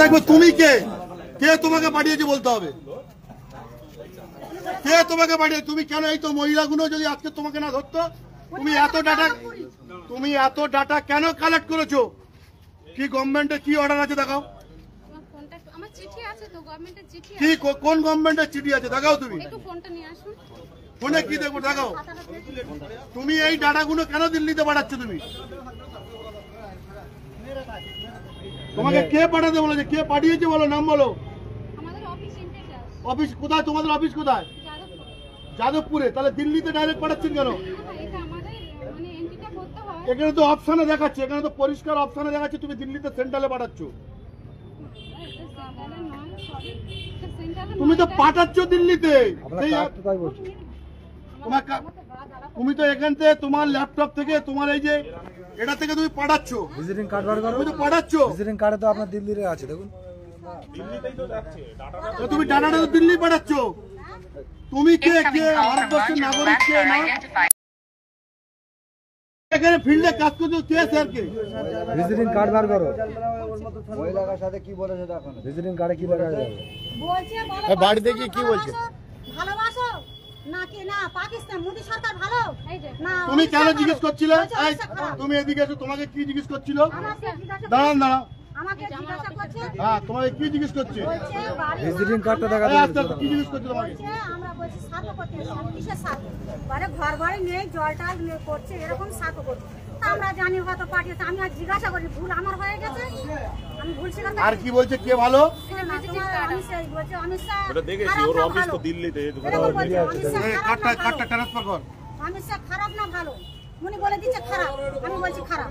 দেখো তুমি কে কে তোমাকে পাঠিয়েছে বলতে হবে, কে তোমাকে পাঠিয়ে, তুমি কেন এই তো মহিলাগুলো যদি আজকে তোমাকে না ধরতো, তুমি এত ডাটা কেন কালেক্ট করেছো? কি গভর্নমেন্টের কি অর্ডার আছে দেখাও, কি কোন গভর্নমেন্টের চিঠি আছে দেখাও, তুমি ফোনে কি দেখো দেখাও। তুমি এই ডাটাগুলো কেন দিল্লিতে পাঠাচ্ছ? তুমি তোমাকে কে পাঠাতে বলেছে, কে পাঠিয়েছে বলো, নাম বলো। অফিস কোথায় তোমাদের? অফিস কোথায়? যাদবপুরে। তাহলে দিল্লিতে ডাইরেক্ট পাঠাচ্ছেন কেন? এখানে তো অপশনে দেখাচ্ছে, এখানে তো পরিষ্কার অপশনে দেখাচ্ছে তুমি দিল্লিতে সেন্ট্রালে পাঠাচ্ছ। তুমি তো পাঠাচ্ছ দিল্লিতে, তুমি তো এখান থেকে তোমার ল্যাপটপ থেকে তোমার এই যে এটা থেকে তুমি পাঠাচ্ছ, ভিজিটিং কার্ড বার করো, তুমি তো পাঠাচ্ছ। ভিজিটিং কার্ডে তো আপনার দিল্লিতে আছে, দেখুন তুমি ডাটাটা তো দিল্লি পাঠাচ্ছ। তুমি কে কে ভারতবর্ষের নাগরিক কে না? এখানে ফিল্ডে কাজ করছো কে স্যার কে? ভিজিটিং কার্ড বার করো। মহিলার সাথে কি বলেছে দেখো, ভিজিটিং কার্ডে কি লেখা আছে বলছে, বাড়িতে গিয়ে কি বলছে? ভালোবাসো নাকি না পাকিস্তান মোদি সরকার ভালো না? তুমি কেন জিজ্ঞেস করছিলে? তুমি এদিকে এসো, তোমাকে কি জিজ্ঞেস করছিল? দাঁড়ান দাঁড়ান, আমাকে জিজ্ঞাসা করছে। হ্যাঁ তোমাকে কি জিজ্ঞেস করছে? ভিজিটিং কার্ডটা দেখা যাচ্ছে। কি জিজ্ঞেস করছে তোমাকে? আমরা বলছি সাথে করতে, কিসের সাথে? মানে ঘর ঘরে নেই, জলটা করছে, এরকম সাথে করছে। আমরা জানি হয়তো পাঠিয়েছে, আমি আর জিজ্ঞাসা করি, ভুল আমার হয়ে গেছে, আমি ভুল স্বীকার করি। আর কি বলছে কে ভালো? কার্ডটা ট্রান্সফার কর। অমিত শাহ খারাপ না ভালো? উনি বলে দিচ্ছে খারাপ, আমি বলছি খারাপ।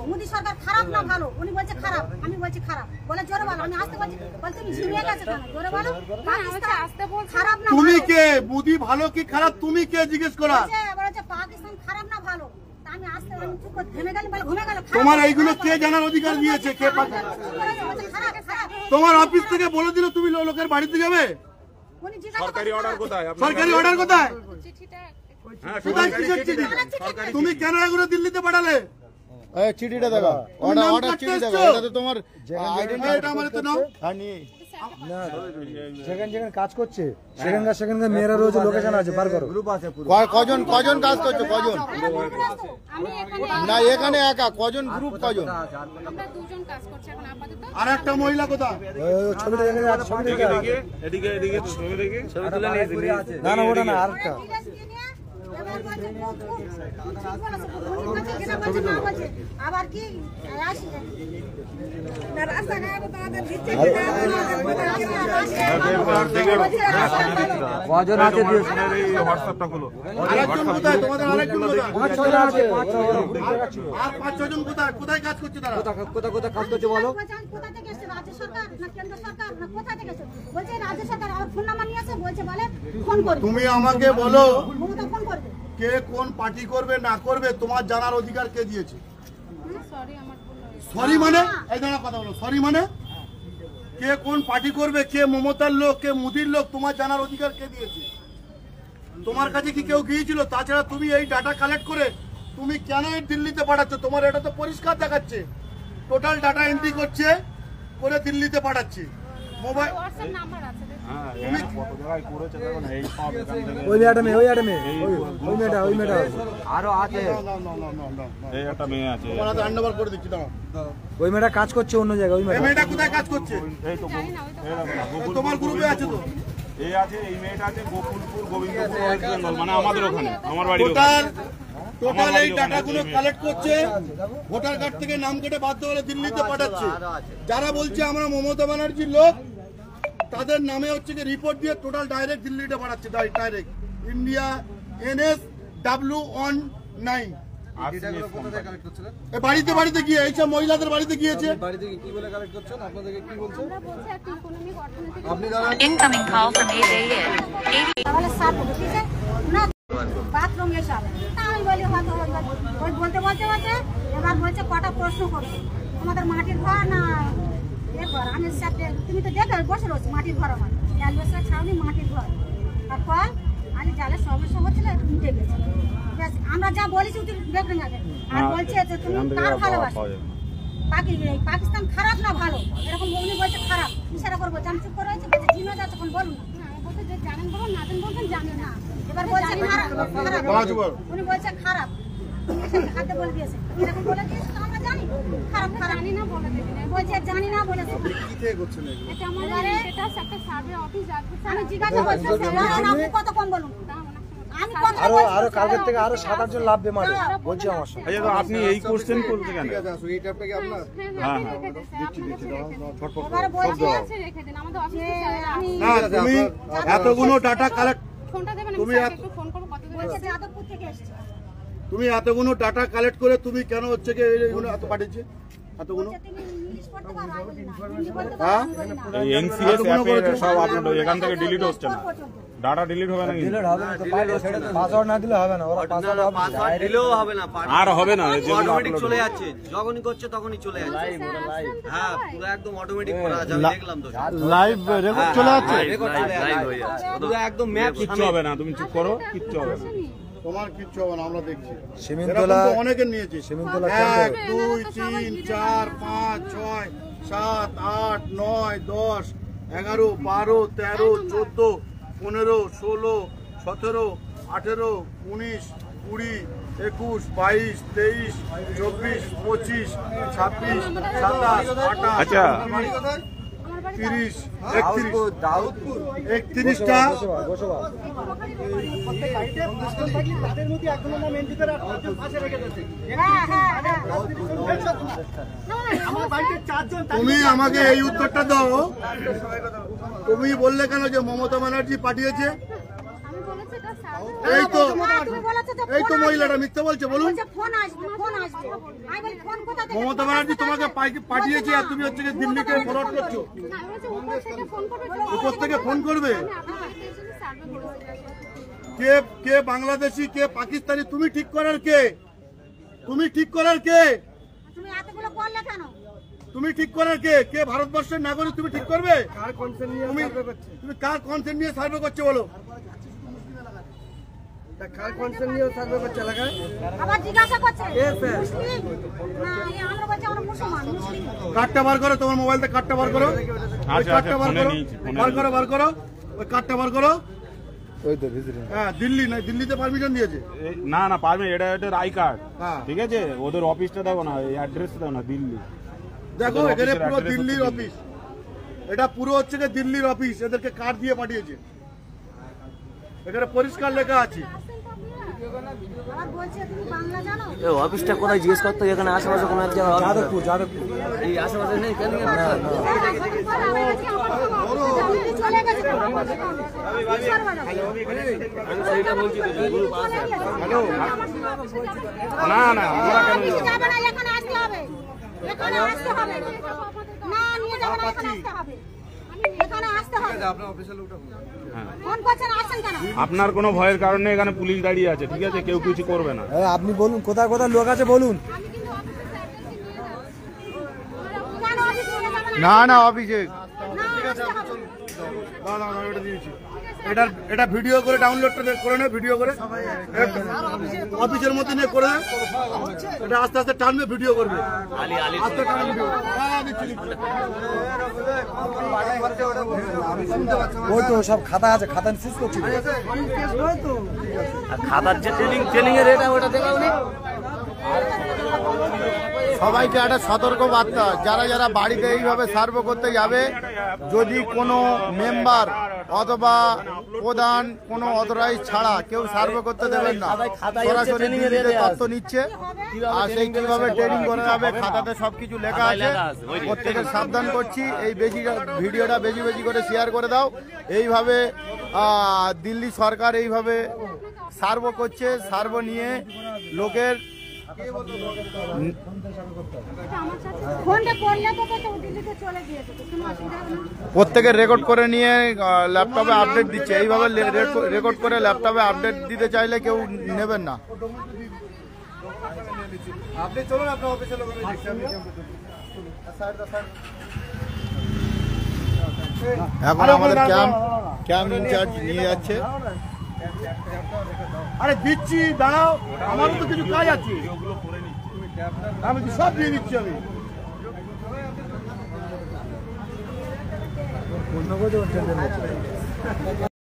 মোদি সরকার খারাপ না ভালো? উনি বলছে খারাপ, আমি বলছি খারাপ। বলে জোরে বলো, আমি আসতে বলছি, বল তুমি ঝিমিয়ে গেছো কেন? জোরে বলো। পাকিস্তান আসতে বল খারাপ না, তুমি কে? মোদি ভালো কি খারাপ তুমি কে জিজ্ঞেস করা? বলেছে পাকিস্তান খারাপ না ভালো? আমি আসতে আমি চুপ করে ঘেমে গেলাম, বলে ঘুমে গেল। তোমার এইগুলো কে জানার অধিকার দিয়েছে? কে তোমার অফিস থেকে বলে দিল তুমি লোকের বাড়িতে যাবে? সরকারি অর্ডার কোথায়? সরকারি অর্ডার কোথায়? তুমি কেন এগুলো দিল্লিতে পাঠালে? চিঠিটা দেখো, অর্ডার চিঠি দেখো, এটা তো তোমার আইডেন্টিটি, এটা আমারে তো নাও। না, যেখানে যেখানে কাজ করছে সেখানকার মেয়েরা রয়েছে, লোকেশন আছে, বার করো। গ্রুপ আছে পুরো। কজন কাজ করছে? কজন? না এখানে একা কজন? গ্রুপ কজন? আমরা দুজন কাজ করছি এখন আপাতত। আর একটা মহিলা কোথায়? ছবিটা দেখে আছে, ছবিটা দেখে এদিকে ছবি দেখে ছবি তুলে নিয়ে আছে। না না ওটা না, আরেকটা। আবার কি কজন আছে? হোয়াটসঅ্যাপটা খোলো। আরেকজন কোথায়? তোমাদের আরেকজন কোথায়? পাঁচ ছয়জন আছে। আর 5-6 জন কোথায়? কোথায় কাজ করছে তারা? কোথায় কাজ করছে বলো? কোথা থেকে এসেছে? রাজ্য সরকার না কেন্দ্র সরকার না কোথা থেকে এসেছে? বলছে রাজ্য সরকার। আর ফোন নাম্বার নিয়ে আসে, বলছে বলে ফোন করবে। তুমি আমাকে বলো মমতা ফোন করবে। কে কোন পার্টি করবে না করবে তোমার জানার অধিকার কে দিয়েছে? সরি আমার ভুল হয়েছে। সরি মানে? এই দাঁড়া কথা বলো, সরি মানে? কে কোন পার্টি করবে, কে মমতার লোক, কে মোদির লোক, তোমার জানার অধিকার কে দিয়েছে? তোমার কাছে কি কেউ গিয়েছিল? তাছাড়া তুমি এই ডাটা কালেক্ট করে তুমি কেন এই দিল্লিতে পাঠাচ্ছ? তোমার এটা তো পরিষ্কার দেখাচ্ছে, টোটাল ডাটা এন্ট্রি করছে করে দিল্লিতে পাঠাচ্ছে। মোবাইল হোয়াটসঅ্যাপ নাম্বার আছে দেখুন। হ্যাঁ কত জায়গায় করেছে দেখুন, এই সব এখান থেকে ওই মেয়েটা আরো আছে। এই একটা মেয়ে আছে, তোমার হাতে হ্যান্ডওভার করে দিচ্ছি। দাঁড়াও, ওই মেয়েটা কাজ করছে অন্য জায়গায়। ওই এই মেয়েটা কোথায় কাজ করছে? এই তো তোমার গ্রুপে আছে তো? এই আছে, এই মেয়েটা আছে গোকুলপুর গোবিন্দপুর ওয়েস্ট বেঙ্গল, মানে আমাদের ওখানে, আমার বাড়ির ওখানে। টোটাল এই ডাটাগুলো কালেক্ট করছে, ভোটার কার্ড থেকে নাম কেটে বাধ্য হলে দিল্লিতে পাঠাচ্ছে। যারা বলছে আমরা মমতা ব্যানার্জির লোক, তাদের নামে হচ্ছে কি রিপোর্ট দিয়ে টোটাল ডাইরেক্ট দিল্লিতে পাঠাচ্ছে। ডাইরেক্ট ইন্ডিয়া NS-W19 বাড়িতে বাড়িতে গিয়ে এইসব মহিলাদের বাড়িতে গিয়েছে। বাথরুম এসব আমি বলি হয়তো ওই বলতে এবার বলছে কটা প্রশ্ন করবে, তোমাদের মাটির ঘর না এ ঘর? আমি তুমি তো দেখে বসে রয়েছি, মাটির ঘর আমার অ্যালবেস্টার ছাউনি, মাটির ঘর। আর কল আমি জালের সমস্যা হচ্ছিল, উঠে গেছে। আমরা যা বলেছি দেখবেন আগে। আর বলছে যে তুমি কার ভালোবাসো, পাকিস্তান খারাপ না ভালো, এরকম করবো আমি চুপ করে আছি বলছে জিনো যাচ্ছে কোন বলুন না, আমি বলতে যে জানেন বলুন, না জানেন বলবেন জানি না। এবার বলছে খারাপ উনি বলছে খারাপ হাতে বলে দিয়েছে এরকম বলে দিয়েছে তো আমরা জানি খারাপ খারাপ জানি না বলে দেবেন। বলছে জানি না বলেছে কি থেকে করছেন এগুলো? এটা আমাদের এটা একটা সার্ভে অফিস যাবে। আমি জিজ্ঞাসা করছি আপনি কত কম বলুন আমি কত আরো কালকের থেকে আরো 7-8 জন লাভবে মাঠে বলছি আমার সঙ্গে। আচ্ছা তো আপনি এই কোশ্চেন করতে কেন? ঠিক আছে আসুন, এইটা আপনাকে আপনার হ্যাঁ, রেখে দিন, স্যার, আপনাদের রেখে দিন। ছটফট এবার বলছে আছে, রেখে দিন, আমাদের অফিসে আমি না তুমি এতগুলো ডাটা কালেক্ট ফোনটা দেবেন, আমি তুমি স্যারকে এক- একটু ফোন করবো কত দূর বলছে যাদবপুর থেকে এসেছে তুমি এতগুলো ডাটা কালেক্ট করে তুমি কেন হচ্ছে কি এইগুলো এত পাঠিয়েছে এতগুলো? বলছে তুমি ইংলিশ পড়তে পারো আমি বলি না হিন্দি বলতে হ্যাঁ? পারো আমি বলি না এই এনসিএস অ্যাপে সব আপলোড হয়ে এখান থেকে ডিলিট হচ্ছে না, ডাটা ডিলিট হবে না কিন্তু। দিলে হবে না তো, পাসওয়ার্ড না দিলে হবে না, ওরা পাসওয়ার্ড পাসওয়ার্ড দিলেও হবে না, আর হবে না, যেগুলো অটোমেটিক upload চলে হবে। যাচ্ছে, যখনই করছে তখনই চলে যাচ্ছে। হ্যাঁ পুরো একদম অটোমেটিক করা আছে, আমি দেখলাম তো। লাইভ রেকর্ড চলে যাচ্ছে। রেকর্ড চলে যাচ্ছে পুরো একদম ম্যাপ কিচ্ছু হবে না, তুমি চুপ করো, কিচ্ছু হবে না। তোমার কিচ্ছু হবে না, আমরা দেখছি। সিমিনতলা এরকম তো অনেকের নিয়েছে। সিমিনতলা 1 2 3 4 5 6 7 8 9 10 11 12 13 14 15 16 17 18 19 20 21 22 23 24 25 26 27 28 আচ্ছা। বাড়ি কোথায়? আমার বাড়ি 30 31টা গোসবা হ্যাঁ হ্যাঁ হ্যাঁ তুমি আমাকে এই উত্তরটা দাও, তুমি বললে কেন যে মমতা ব্যানার্জি পাঠিয়েছে? আমি বলেছি এটা সার্ভে এই তো তুমি বলেছো যে এই তো মহিলাটা মিথ্যা বলছে, বলুন। বলছে ফোন আসবে আমি বলি ফোন কোথা থেকে মমতা ব্যানার্জি তোমাকে পাঠিয়েছে আর তুমি হচ্ছে কি দিল্লিকে ফরওয়ার্ড করছো? না, আমি বলছি উপর থেকে ফোন করবে, উপর থেকে ফোন করবে? আমি আপনাকে এসেছি সার্ভে করেছি। কে কে বাংলাদেশি কে পাকিস্তানি তুমি ঠিক করার কে? তুমি ঠিক করার কে? তুমি এতগুলো বললে কেন তুমি ঠিক করার কে? কে ভারতবর্ষের নাগরিক তুমি ঠিক করবে? তুমি কার কনসেন্ট নিয়ে সার্ভে করছো বলো? আবার জিজ্ঞাসা করছে মুসলিম না আমরা বলছি আমরা মুসলমান মুসলিম কার্ডটা বার করো, তোমার মোবাইল থেকে কার্ডটা বার করো, ওই আচ্ছা, কার্ডটা বার ফোনে করো, নিয়েছি, ফোনে বার করো, ওই কার্ডটা বার করো। ওই তো ভিজিটিং হ্যাঁ দিল্লি না, দিল্লিতে পারমিশন দিয়েছে। না না পারবে, এটা এটার আই কার্ড, হ্যাঁ। ঠিক আছে, ওদের অফিসটা দেখো না, এই অ্যাড্রেস দাও না, দিল্লি। দেখো ওদের এখানে অফিসের পুরো address দিল্লির হচ্ছে অফিস, এটা পুরো হচ্ছে গিয়ে দিল্লির অফিস, এদেরকে কার্ড দিয়ে পাঠিয়েছে, এখানে পরিষ্কার লেখা আছে। আবার বলছে তুমি বাংলা জানো অফিসটা কোথায় জিজ্ঞেস করতে, এখানে আশেপাশে কোনো এক জায়গায় যাদবপুর এই আশেপাশে নেই কেন? চলে গেছে সেইটা বলছি তো, গ্রুপ আছে। না না আমরা কেন কিছু যাবে না এখানে আসতে হবে এখানে আসতে হবে না নিয়ে যাবে না এখানে আসতে হবে এখানে আসতে হবে ফোন করছেন আসেন কেন আপনার কোনো ভয়ের কারণে এখানে পুলিশ দাঁড়িয়ে আছে, ঠিক আছে, কেউ কিছু করবে না। আপনি বলুন কোথায় কোথায় লোক আছে বলুন। আমি কিন্তু অফিসের অ্যাড্রেসে নিয়ে যাচ্ছি। কেন অফিসে নিয়ে যাবে না না অভিষেক, না আসতে হবে না এটা দিয়েছি, এটা ভিডিও করে ডাউনলোড করে নে, ভিডিও করে অফিসের মধ্যে নিয়ে করে নে, এটা আস্তে আস্তে টানবে, ভিডিও করবে, আস্তে টানবে ভিডিও। হ্যাঁ, দিচ্ছি, দিচ্ছি। ওই তো সব খাতা আছে, খাতা শেষ করছি। খাতার যে ট্রেনিং এর রেট ওটা দেখাও নি। সবাইকে একটা সতর্ক বার্তা, যারা যারা বাড়িতে এইভাবে সার্ভে করতে যাবে, যদি কোনো মেম্বার অথবা প্রধান কোনো অথরাইজ ছাড়া কেউ সার্ভে করতে দেবেন না। সরাসরি দিল্লিতে তথ্য নিচ্ছে, আর সেই কিভাবে ট্রেনিং করা যাবে খাতাতে সবকিছু লেখা আছে। প্রত্যেকের সাবধান করছি, এই ভিডিওটা বেশি বেশি করে শেয়ার করে দাও। এইভাবে দিল্লি সরকার এইভাবে সার্ভে করছে, সার্ভে নিয়ে লোকের ফোনটা করলে তো তো দিল্লিতে চলে গিয়েছে তো কোনো অসুবিধা হবে না প্রত্যেকের রেকর্ড করে নিয়ে ল্যাপটপে আপডেট দিচ্ছে। এইভাবে রেকর্ড করে ল্যাপটপে আপডেট দিতে চাইলে কেউ নেবেন না। আপনি চলুন, আপনার অফিসে লোক এখন আমাদের ক্যাম্প ইনচার্জ নিয়ে যাচ্ছে। আরে দিচ্ছি, দাঁড়াও, আমারও তো কিছু কাজ আছে, আমি সব দিয়ে দিচ্ছি আমি। অন্য কোথাও